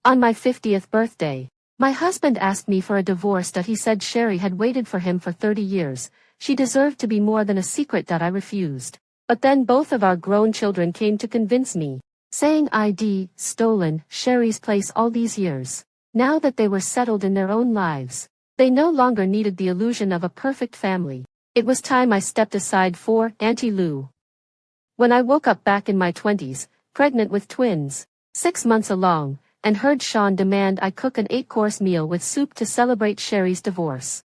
On my 50th birthday, my husband asked me for a divorce that he said Sherry had waited for him for 30 years. She deserved to be more than a secret that I refused. But then both of our grown children came to convince me, saying I'd stolen Sherry's place all these years. Now that they were settled in their own lives, they no longer needed the illusion of a perfect family. It was time I stepped aside for Auntie Lou. When I woke up back in my 20s, pregnant with twins, 6 months along, and heard Sean demand I cook an 8-course meal with soup to celebrate Sherry's divorce,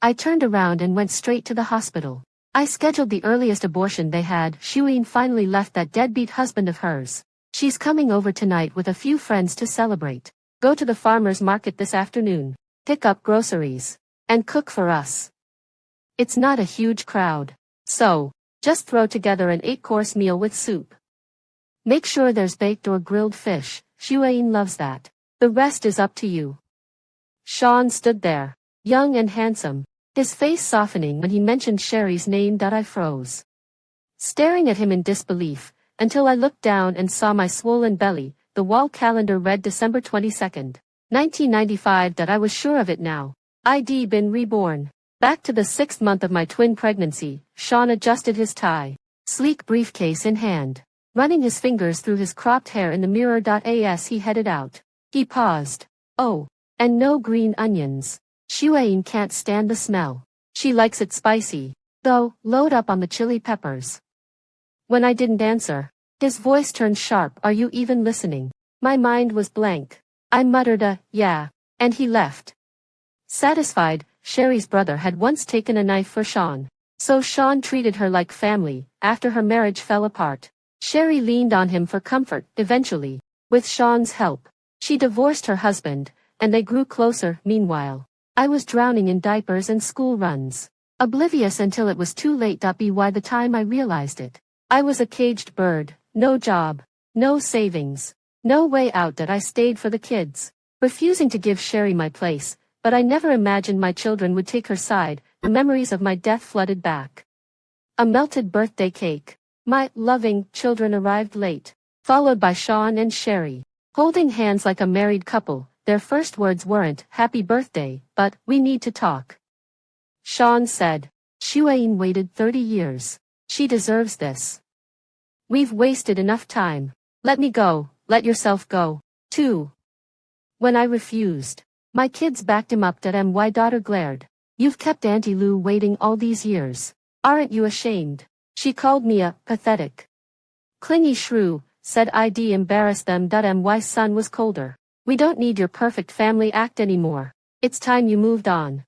I turned around and went straight to the hospital. I scheduled the earliest abortion they had. Shueen finally left that deadbeat husband of hers. She's coming over tonight with a few friends to celebrate. Go to the farmer's market this afternoon, pick up groceries, and cook for us. It's not a huge crowd, so just throw together an 8-course meal with soup. Make sure there's baked or grilled fish. Shueen loves that. The rest is up to you. Sean stood there, young and handsome, his face softening when he mentioned Sherry's name. I froze, staring at him in disbelief, until I looked down and saw my swollen belly. The wall calendar read December 22nd, 1995. I was sure of it now. I'd been reborn. Back to the 6th month of my twin pregnancy, Sean adjusted his tie, sleek briefcase in hand. Running his fingers through his cropped hair in the mirror. As he headed out, he paused. Oh, and no green onions. Shueen can't stand the smell. She likes it spicy, though. Load up on the chili peppers. When I didn't answer, his voice turned sharp. Are you even listening? My mind was blank. I muttered a yeah, and he left. Satisfied, Sherry's brother had once taken a knife for Sean, so Sean treated her like family. After her marriage fell apart, Sherry leaned on him for comfort. Eventually, with Sean's help, she divorced her husband, and they grew closer. Meanwhile, I was drowning in diapers and school runs, oblivious until it was too late. By the time I realized it, I was a caged bird. No job, no savings, no way out. I stayed for the kids, refusing to give Sherry my place, but I never imagined my children would take her side. The memories of my death flooded back. A melted birthday cake. My loving children arrived late, followed by Sean and Sherry, holding hands like a married couple. Their first words weren't, "Happy birthday," but, "We need to talk." Sean said, "Shueen waited 30 years. She deserves this. We've wasted enough time. Let me go. Let yourself go, too." When I refused, my kids backed him up. My daughter glared. "You've kept Auntie Lou waiting all these years. Aren't you ashamed?" She called me a pathetic, clingy shrew. Said I'd embarrass them. My son was colder. "We don't need your perfect family act anymore. It's time you moved on."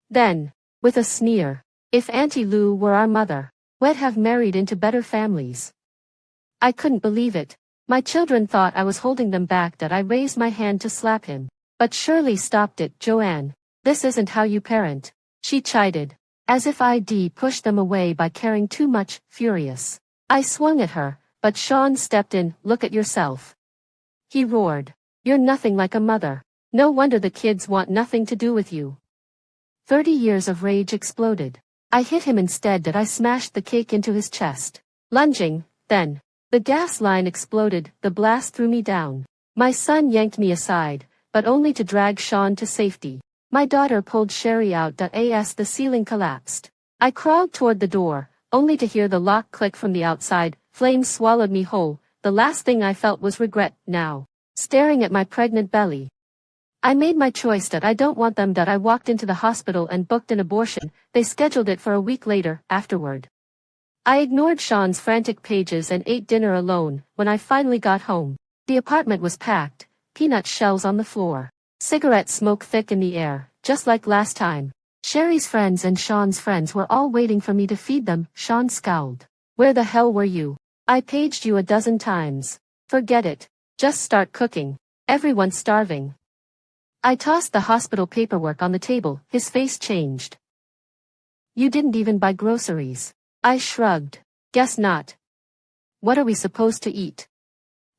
Then, with a sneer, "If Auntie Lou were our mother, we'd have married into better families." I couldn't believe it. My children thought I was holding them back. I raised my hand to slap him, but Shirley stopped it. "Joanne, this isn't how you parent," she chided, as if I'd pushed them away by caring too much. Furious, I swung at her, but Sean stepped in. "Look at yourself," he roared. "You're nothing like a mother. No wonder the kids want nothing to do with you." 30 years of rage exploded. I hit him instead. I smashed the cake into his chest, lunging. Then, the gas line exploded. The blast threw me down. My son yanked me aside, but only to drag Sean to safety. My daughter pulled Sherry out. As the ceiling collapsed, I crawled toward the door, only to hear the lock click from the outside. Flames swallowed me whole. The last thing I felt was regret. Now, staring at my pregnant belly, I made my choice. I don't want them. I walked into the hospital and booked an abortion. They scheduled it for a week later. Afterward, I ignored Sean's frantic pages and ate dinner alone. When I finally got home, the apartment was packed, peanut shells on the floor, cigarette smoke thick in the air, just like last time. Sherry's friends and Sean's friends were all waiting for me to feed them. Sean scowled. "Where the hell were you? I paged you a dozen times." "Forget it. Just start cooking. Everyone's starving." I tossed the hospital paperwork on the table. His face changed. "You didn't even buy groceries." I shrugged. "Guess not. What are we supposed to eat?"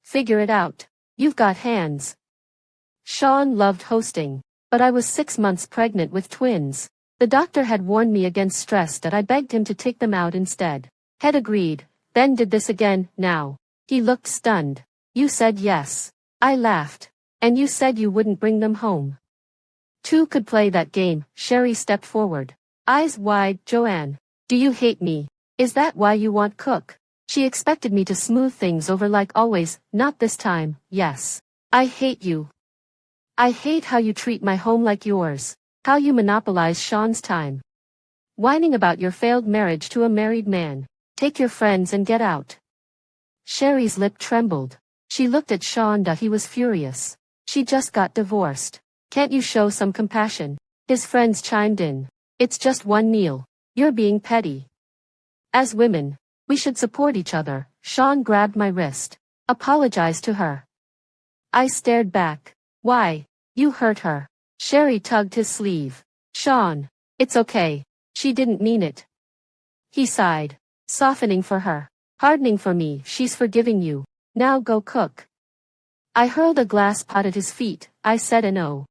"Figure it out. You've got hands." Sean loved hosting, but I was 6 months pregnant with twins. The doctor had warned me against stress. I begged him to take them out instead. Had agreed, then did this again. Now, he looked stunned. "You said yes." I laughed. And you said you wouldn't bring them home. Two could play that game. Sherry stepped forward. Eyes wide. Joanne. Do you hate me? Is that why you want Cook? She expected me to smooth things over like always. Not this time. Yes. I hate you. I hate how you treat my home like yours. How you monopolize Sean's time. Whining about your failed marriage to a married man. Take your friends and get out. Sherry's lip trembled. She looked at Sean. He was furious. She just got divorced. Can't you show some compassion? His friends chimed in. It's just one meal. You're being petty. As women, we should support each other. Sean grabbed my wrist. Apologize to her. I stared back. Why? You hurt her. Sherry tugged his sleeve. Sean. It's okay. She didn't mean it. He sighed. Softening for her. Hardening for me. She's forgiving you. Now go cook. I hurled a glass pot at his feet. I said no.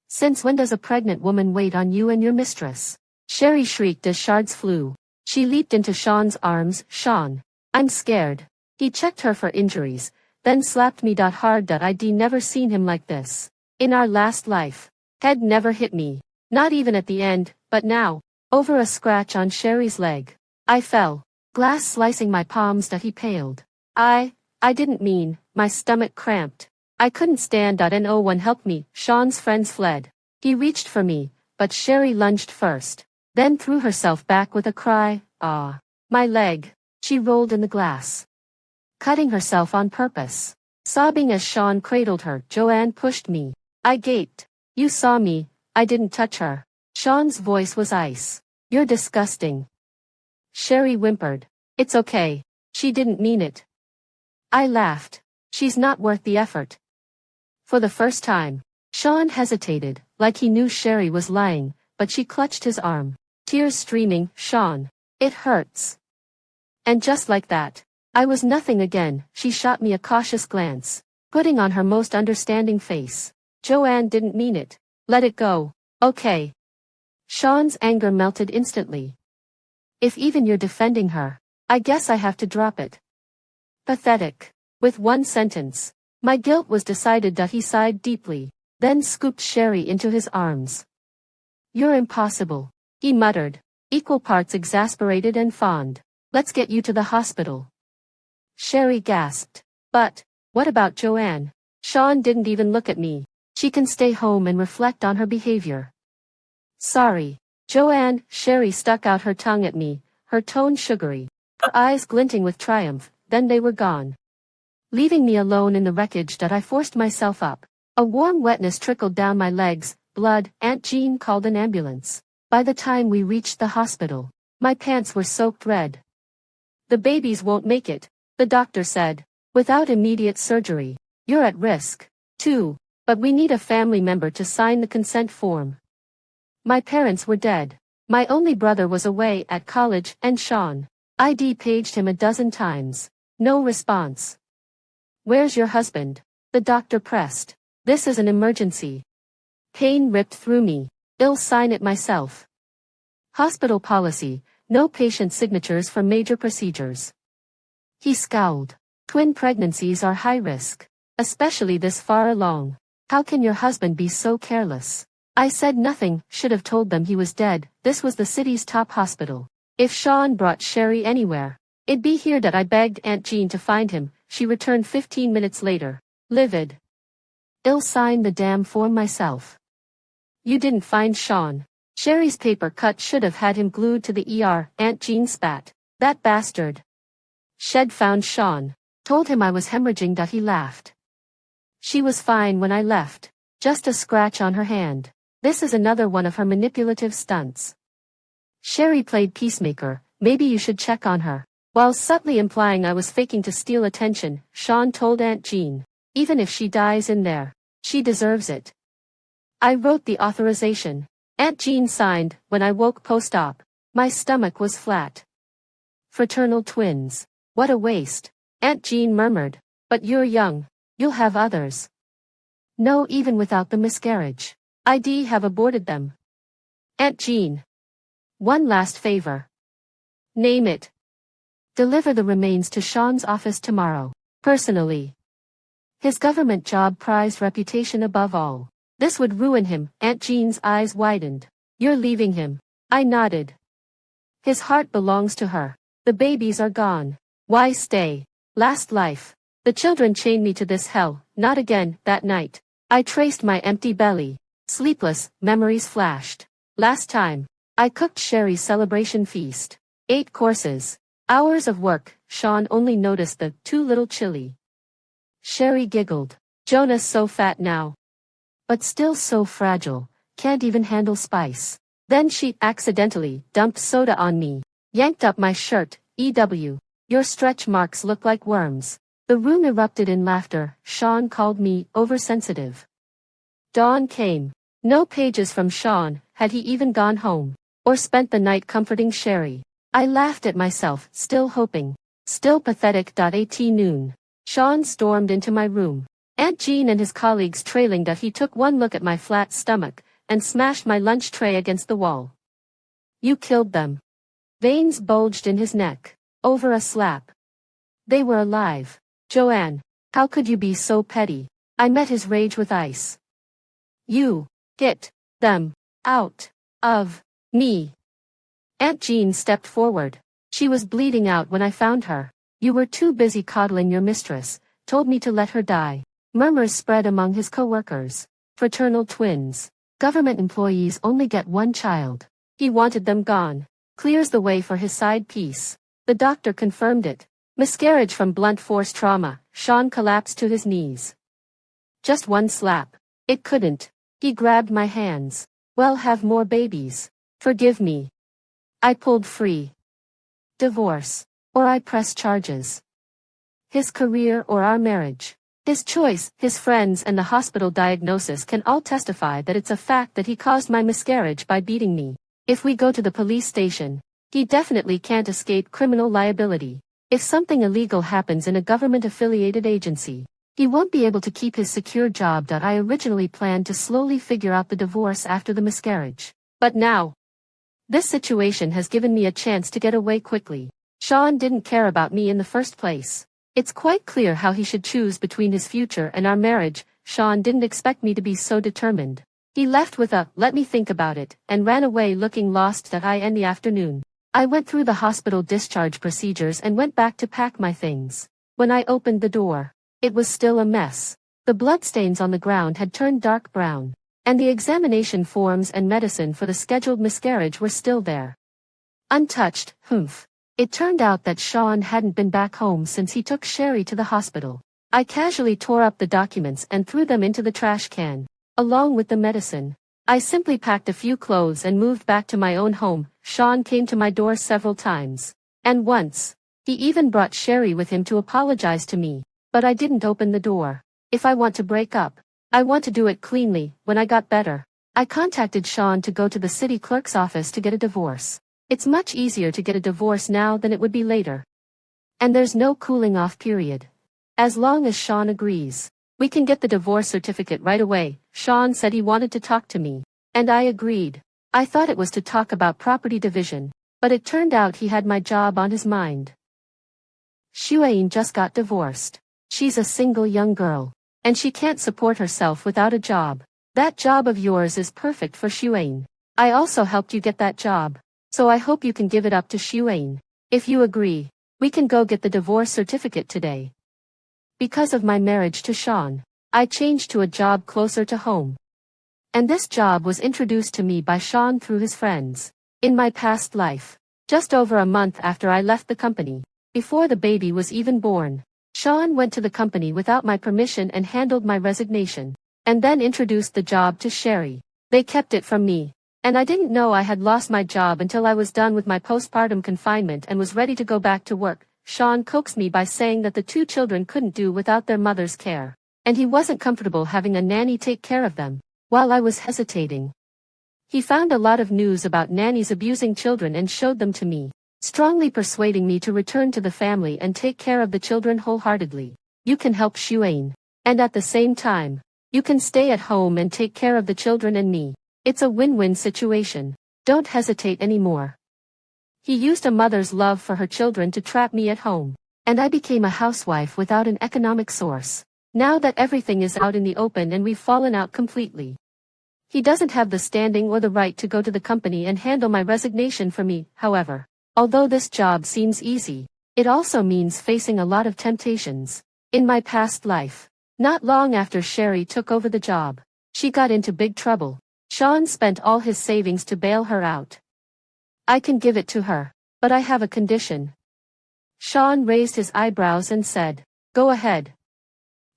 Since when does a pregnant woman wait on you and your mistress? Sherry shrieked as shards flew. She leaped into Sean's arms. Sean. I'm scared. He checked her for injuries, then slapped me hard. I'd never seen him like this. In our last life. Head never hit me. Not even at the end, but now. Over a scratch on Sherry's leg. I fell. Glass slicing my palms. He paled. I didn't mean. My stomach cramped. I couldn't stand. No one helped me. Sean's friends fled. He reached for me, but Sherry lunged first. Then threw herself back with a cry. Ah. My leg. She rolled in the glass. Cutting herself on purpose. Sobbing as Sean cradled her. Joanne pushed me. I gaped. You saw me. I didn't touch her. Sean's voice was ice. You're disgusting. Sherry whimpered. It's okay. She didn't mean it. I laughed. She's not worth the effort. For the first time, Sean hesitated, like he knew Sherry was lying, but she clutched his arm. Tears streaming. Sean. It hurts. And just like that, I was nothing again. She shot me a cautious glance, putting on her most understanding face. Joanne didn't mean it. Let it go. Okay. Sean's anger melted instantly. If even you're defending her, I guess I have to drop it. Pathetic. With one sentence, my guilt was decided. He sighed deeply, then scooped Sherry into his arms. You're impossible, he muttered, equal parts exasperated and fond. Let's get you to the hospital. Sherry gasped. But, what about Joanne? Sean didn't even look at me. She can stay home and reflect on her behavior. Sorry, Joanne. Sherry stuck out her tongue at me, her tone sugary, her eyes glinting with triumph. Then they were gone. Leaving me alone in the wreckage. I forced myself up. A warm wetness trickled down my legs. Blood. Aunt Jean called an ambulance. By the time we reached the hospital, my pants were soaked red. The babies won't make it, the doctor said. Without immediate surgery, you're at risk, too, but we need a family member to sign the consent form. My parents were dead. My only brother was away at college, and Sean. I'd paged him a dozen times. No response. Where's your husband? The doctor pressed. This is an emergency. Pain ripped through me. I'll sign it myself. Hospital policy, no patient signatures for major procedures. He scowled. Twin pregnancies are high risk, especially this far along. How can your husband be so careless? I said nothing. Should have told them he was dead. This was the city's top hospital. If Sean brought Sherry anywhere, it'd be here. I begged Aunt Jean to find him. She returned 15 minutes later, livid. I'll sign the damn form myself. You didn't find Sean. Sherry's paper cut should have had him glued to the ER. Aunt Jean spat. That bastard. Shed found Sean. Told him I was hemorrhaging. He laughed. She was fine when I left. Just a scratch on her hand. This is another one of her manipulative stunts. Sherry played peacemaker. Maybe you should check on her. While subtly implying I was faking to steal attention, Sean told Aunt Jean. Even if she dies in there, she deserves it. I wrote the authorization. Aunt Jean signed. When I woke post-op, my stomach was flat. Fraternal twins. What a waste. Aunt Jean murmured. But you're young. You'll have others. No, even without the miscarriage. I'd have aborted them. Aunt Jean. One last favor. Name it. Deliver the remains to Sean's office tomorrow. Personally. His government job prized reputation above all. This would ruin him. Aunt Jean's eyes widened. You're leaving him. I nodded. His heart belongs to her. The babies are gone. Why stay? Last life. The children chained me to this hell. Not again. That night, I traced my empty belly. Sleepless, memories flashed. Last time, I cooked Sherry's celebration feast. 8 courses. Hours of work. Sean only noticed the too little chili. Sherry giggled. Jonah's so fat now. But still so fragile. Can't even handle spice. Then she accidentally dumped soda on me. Yanked up my shirt. EW. Your stretch marks look like worms. The room erupted in laughter. Sean called me oversensitive. Dawn came. No pages from Sean. Had he even gone home? Or spent the night comforting Sherry? I laughed at myself, still hoping. Still pathetic. At noon. Sean stormed into my room. Aunt Jean and his colleagues trailing. He took one look at my flat stomach, and smashed my lunch tray against the wall. You killed them. Veins bulged in his neck. Over a slap. They were alive. Joanne, how could you be so petty? I met his rage with ice. You, get them out of me. Aunt Jean stepped forward. She was bleeding out when I found her. You were too busy coddling your mistress, told me to let her die. Murmurs spread among his co-workers. Fraternal twins. Government employees only get one child. He wanted them gone. Clears the way for his side piece. The doctor confirmed it. Miscarriage from blunt force trauma. Sean collapsed to his knees. Just one slap. It couldn't. He grabbed my hands. Well, have more babies. Forgive me. I pulled free. Divorce. Or I press charges. His career or our marriage. His choice, his friends and the hospital diagnosis can all testify that it's a fact that he caused my miscarriage by beating me. If we go to the police station, he definitely can't escape criminal liability. If something illegal happens in a government-affiliated agency, he won't be able to keep his secure job. I originally planned to slowly figure out the divorce after the miscarriage. But now, this situation has given me a chance to get away quickly. Sean didn't care about me in the first place. It's quite clear how he should choose between his future and our marriage. Sean didn't expect me to be so determined. He left with a, let me think about it, and ran away looking lost. In the afternoon, I went through the hospital discharge procedures and went back to pack my things. When I opened the door, it was still a mess. The bloodstains on the ground had turned dark brown, and the examination forms and medicine for the scheduled miscarriage were still there. Untouched. Humph. It turned out that Sean hadn't been back home since he took Sherry to the hospital. I casually tore up the documents and threw them into the trash can, along with the medicine. I simply packed a few clothes and moved back to my own home. Sean came to my door several times. And once, he even brought Sherry with him to apologize to me. But I didn't open the door. If I want to break up, I want to do it cleanly. When I got better, I contacted Sean to go to the city clerk's office to get a divorce. It's much easier to get a divorce now than it would be later. And there's no cooling off period. As long as Sean agrees, we can get the divorce certificate right away. Sean said he wanted to talk to me, and I agreed. I thought it was to talk about property division, but it turned out he had my job on his mind. Shuain just got divorced. She's a single young girl, and she can't support herself without a job. That job of yours is perfect for Shuain. I also helped you get that job, so I hope you can give it up to Shuain. If you agree, we can go get the divorce certificate today. Because of my marriage to Sean, I changed to a job closer to home. And this job was introduced to me by Sean through his friends. In my past life, just over a month after I left the company, before the baby was even born, Sean went to the company without my permission and handled my resignation, and then introduced the job to Sherry. They kept it from me, and I didn't know I had lost my job until I was done with my postpartum confinement and was ready to go back to work. Sean coaxed me by saying that the 2 children couldn't do without their mother's care, and he wasn't comfortable having a nanny take care of them. While I was hesitating, he found a lot of news about nannies abusing children and showed them to me, strongly persuading me to return to the family and take care of the children wholeheartedly. You can help Shuain, and at the same time, you can stay at home and take care of the children and me. It's a win-win situation. Don't hesitate anymore. He used a mother's love for her children to trap me at home, and I became a housewife without an economic source. Now that everything is out in the open and we've fallen out completely. He doesn't have the standing or the right to go to the company and handle my resignation for me, however. Although this job seems easy, it also means facing a lot of temptations. In my past life, not long after Sherry took over the job, she got into big trouble. Sean spent all his savings to bail her out. I can give it to her, but I have a condition. Sean raised his eyebrows and said, "Go ahead."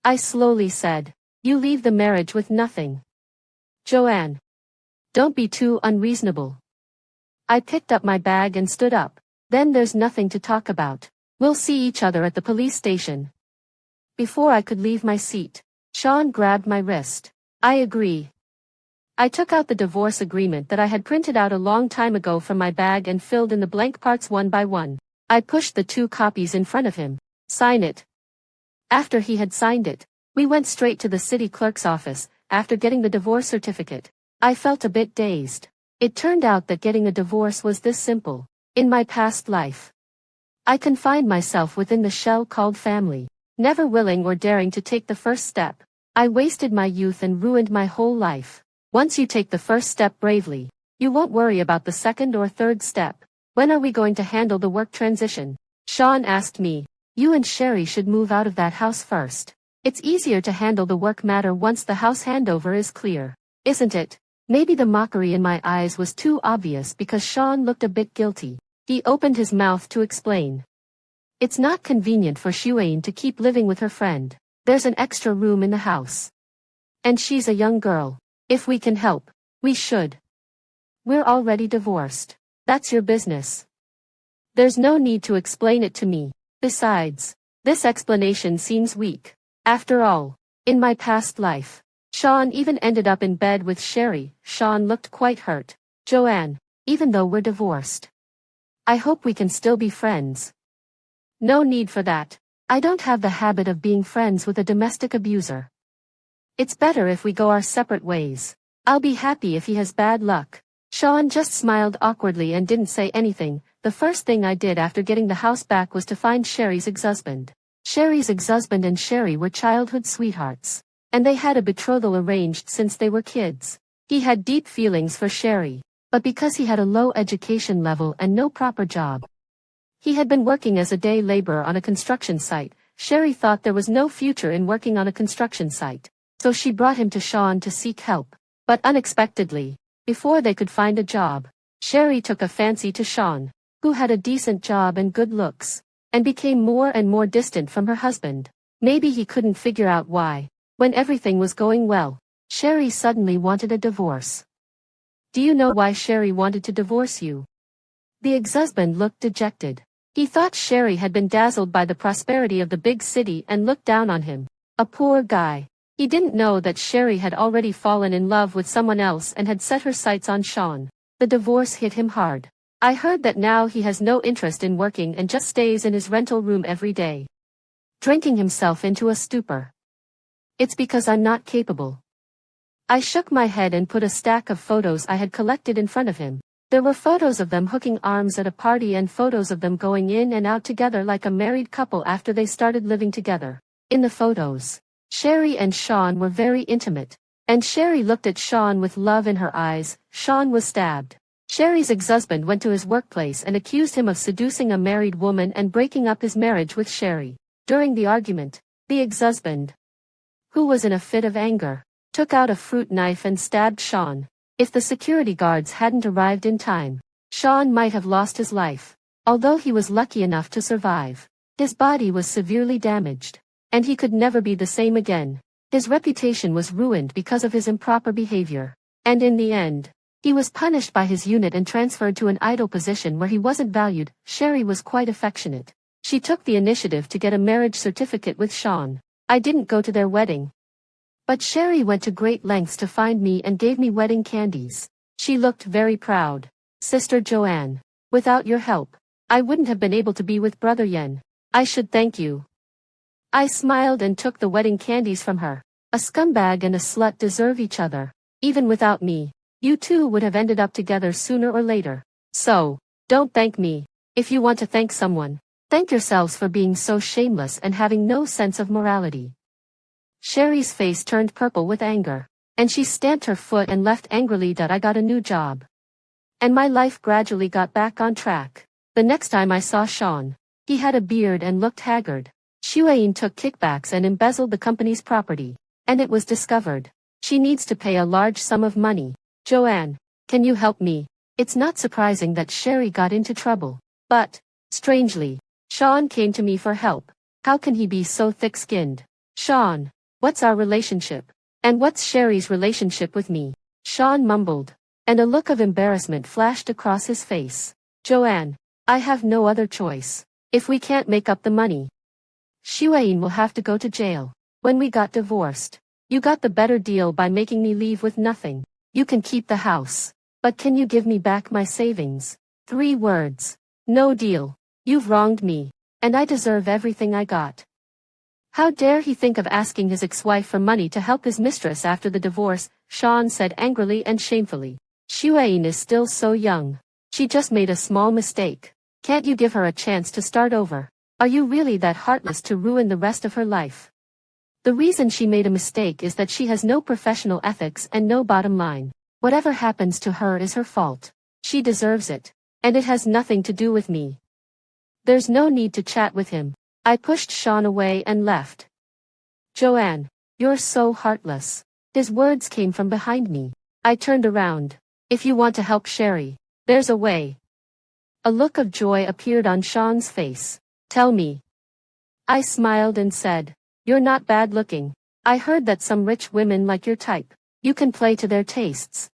I slowly said, "You leave the marriage with nothing." Joanne. Don't be too unreasonable. I picked up my bag and stood up. Then there's nothing to talk about. We'll see each other at the police station. Before I could leave my seat, Sean grabbed my wrist. I agree. I took out the divorce agreement that I had printed out a long time ago from my bag and filled in the blank parts one by one. I pushed the 2 copies in front of him. Sign it. After he had signed it, we went straight to the city clerk's office. After getting the divorce certificate, I felt a bit dazed. It turned out that getting a divorce was this simple. In my past life, I confined myself within the shell called family, never willing or daring to take the first step. I wasted my youth and ruined my whole life. Once you take the first step bravely, you won't worry about the second or third step. When are we going to handle the work transition? Sean asked me. You and Sherry should move out of that house first. It's easier to handle the work matter once the house handover is clear, isn't it? Maybe the mockery in my eyes was too obvious because Sean looked a bit guilty. He opened his mouth to explain. It's not convenient for Shuain to keep living with her friend. There's an extra room in the house. And she's a young girl. If we can help, we should. We're already divorced. That's your business. There's no need to explain it to me. Besides, this explanation seems weak. After all, in my past life, Sean even ended up in bed with Sherry. Sean looked quite hurt. Joanne, even though we're divorced, I hope we can still be friends. No need for that. I don't have the habit of being friends with a domestic abuser. It's better if we go our separate ways. I'll be happy if he has bad luck. Sean just smiled awkwardly and didn't say anything. The first thing I did after getting the house back was to find Sherry's ex-husband. Sherry's ex-husband and Sherry were childhood sweethearts, and they had a betrothal arranged since they were kids. He had deep feelings for Sherry, but because he had a low education level and no proper job, he had been working as a day laborer on a construction site. Sherry thought there was no future in working on a construction site, so she brought him to Sean to seek help. But unexpectedly, before they could find a job, Sherry took a fancy to Sean, who had a decent job and good looks, and became more and more distant from her husband. Maybe he couldn't figure out why, when everything was going well, Sherry suddenly wanted a divorce. Do you know why Sherry wanted to divorce you? The ex-husband looked dejected. He thought Sherry had been dazzled by the prosperity of the big city and looked down on him. A poor guy. He didn't know that Sherry had already fallen in love with someone else and had set her sights on Sean. The divorce hit him hard. I heard that now he has no interest in working and just stays in his rental room every day, drinking himself into a stupor. It's because I'm not capable. I shook my head and put a stack of photos I had collected in front of him. There were photos of them hooking arms at a party and photos of them going in and out together like a married couple after they started living together. In the photos, Sherry and Sean were very intimate, and Sherry looked at Sean with love in her eyes. Sean was stabbed. Sherry's ex-husband went to his workplace and accused him of seducing a married woman and breaking up his marriage with Sherry. During the argument, the ex-husband, who was in a fit of anger, took out a fruit knife and stabbed Sean. If the security guards hadn't arrived in time, Sean might have lost his life. Although he was lucky enough to survive, his body was severely damaged, and he could never be the same again. His reputation was ruined because of his improper behavior, and in the end, he was punished by his unit and transferred to an idle position where he wasn't valued. Sherry was quite affectionate. She took the initiative to get a marriage certificate with Sean. I didn't go to their wedding, but Sherry went to great lengths to find me and gave me wedding candies. She looked very proud. Sister Joanne, without your help, I wouldn't have been able to be with Brother Yen. I should thank you. I smiled and took the wedding candies from her. A scumbag and a slut deserve each other. Even without me, you two would have ended up together sooner or later. So, don't thank me. If you want to thank someone, thank yourselves for being so shameless and having no sense of morality. Sherry's face turned purple with anger, and she stamped her foot and left angrily that I got a new job. And my life gradually got back on track. The next time I saw Sean, he had a beard and looked haggard. Shuain took kickbacks and embezzled the company's property, and it was discovered. She needs to pay a large sum of money. Joanne, can you help me? It's not surprising that Sherry got into trouble. But, strangely, Sean came to me for help. How can he be so thick-skinned? Sean, what's our relationship? And what's Sherry's relationship with me? Sean mumbled, and a look of embarrassment flashed across his face. Joanne, I have no other choice. If we can't make up the money, Shuain will have to go to jail. When we got divorced, you got the better deal by making me leave with nothing. You can keep the house. But can you give me back my savings? 3 words. No deal. You've wronged me, and I deserve everything I got. How dare he think of asking his ex-wife for money to help his mistress after the divorce, Sean said angrily and shamefully. Shuain is still so young. She just made a small mistake. Can't you give her a chance to start over? Are you really that heartless to ruin the rest of her life? The reason she made a mistake is that she has no professional ethics and no bottom line. Whatever happens to her is her fault. She deserves it. And it has nothing to do with me. There's no need to chat with him. I pushed Sean away and left. Joanne, you're so heartless. His words came from behind me. I turned around. If you want to help Sherry, there's a way. A look of joy appeared on Sean's face. Tell me. I smiled and said, you're not bad looking. I heard that some rich women like your type. You can play to their tastes.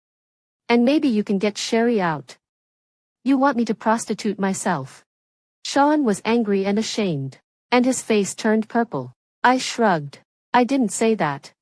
And maybe you can get Sherry out. You want me to prostitute myself? Sean was angry and ashamed, and his face turned purple. I shrugged. I didn't say that.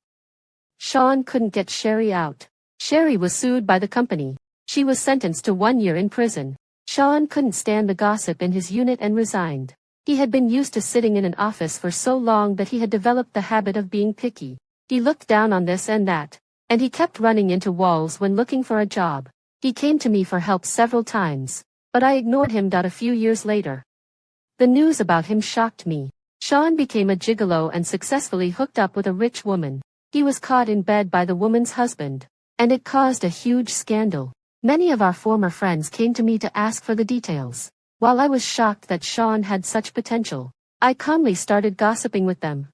Sean couldn't get Sherry out. Sherry was sued by the company. She was sentenced to 1 year in prison. Sean couldn't stand the gossip in his unit and resigned. He had been used to sitting in an office for so long that he had developed the habit of being picky. He looked down on this and that, and he kept running into walls when looking for a job. He came to me for help several times, but I ignored him. A few years later, the news about him shocked me. Sean became a gigolo and successfully hooked up with a rich woman. He was caught in bed by the woman's husband, and it caused a huge scandal. Many of our former friends came to me to ask for the details. While I was shocked that Sean had such potential, I calmly started gossiping with them.